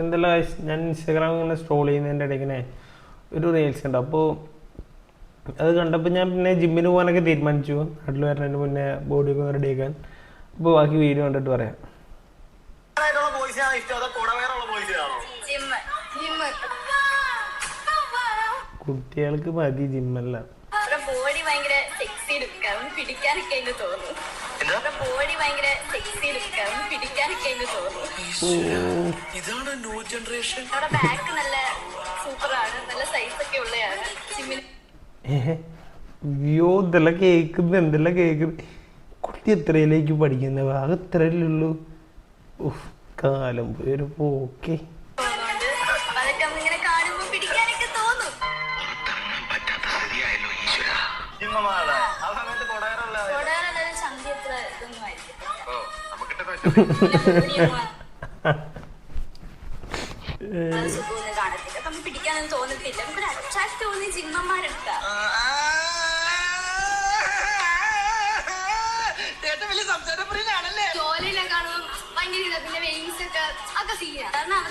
എന്തെല്ലാം ഞാൻ ഇൻസ്റ്റാഗ്രാം ഇങ്ങനെ സ്ക്രോൾ ചെയ്യുന്നതിൻ്റെ ഇടയ്ക്കിനെ ഒരു റീൽസ് ഉണ്ട്. അപ്പോൾ അത് കണ്ടപ്പോൾ ഞാൻ പിന്നെ ജിമ്മിന് പോകാനൊക്കെ തീരുമാനിച്ചു, നാട്ടിൽ വരുന്നതിന് മുന്നേ ബോഡി ഒക്കെ റെഡി ആക്കാൻ. അപ്പോൾ ബാക്കി വീഡിയോ കണ്ടിട്ട് പറയാം. കുട്ടികൾക്ക് മതി ജിമ്മല്ല. ബോഡി ഭയങ്കര സെക്സി ലുക്കാണ്, പിടിക്കാനൊക്കെ തോന്നുന്നു. ബോഡി ഭയങ്കര സെക്സി ലുക്കാണ്, പിടിക്കാനൊക്കെ തോന്നുന്നു. ഇതാണ് ന്യൂ ജനറേഷൻ. അവിടെ ബാക്ക് നല്ല സൂപ്പറാണ്, നല്ല സൈസ് ഒക്കെ ഉള്ളതാണ്. ജിമ്മിന് ഇതെല്ലാം കേൾക്കുന്നത് എന്തെല്ലാം കേൾക്കുന്നത്. കുട്ടി എത്രയിലേക്ക് പഠിക്കുന്നത്? അത് എത്രയല്ലേ ഉള്ളൂ. കാലം ഒരു പോക്കെ. പിടിക്കാനൊന്നും തോന്നത്തില്ല. നമുക്കൊരു അട്രാക്ട് തോന്നിയ ജിമ്മന്മാരെടുത്താ ജോലിയിലെ കാണുമ്പോൾ ഭയങ്കര ഇതാ. പിന്നെ വെയിൻസ് ഒക്കെ സീനാ. കാരണം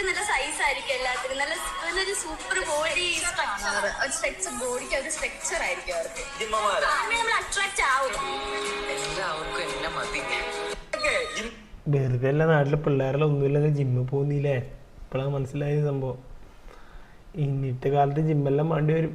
നല്ല സൈസ് ആയിരിക്കും എല്ലാത്തിനും. നല്ലൊരു സൂപ്പർ ബോഡി സ്ട്രക്ചർ, ബോഡിക്ക് ഒരു സ്ട്രക്ചർ ആയിരിക്കും അവർക്ക്. നമ്മൾ അട്രാക്ട് ആവും. വെറുതെ അല്ല, നാട്ടിലെ പിള്ളേരെല്ലാം ഒന്നുമില്ലെങ്കിൽ ജിമ്മിൽ പോകുന്നില്ലേ? ഇപ്പോഴാണ് മനസ്സിലായ സംഭവം. ഇന്നത്തെ കാലത്ത് ജിമ്മെല്ലാം വേണ്ടി വരും.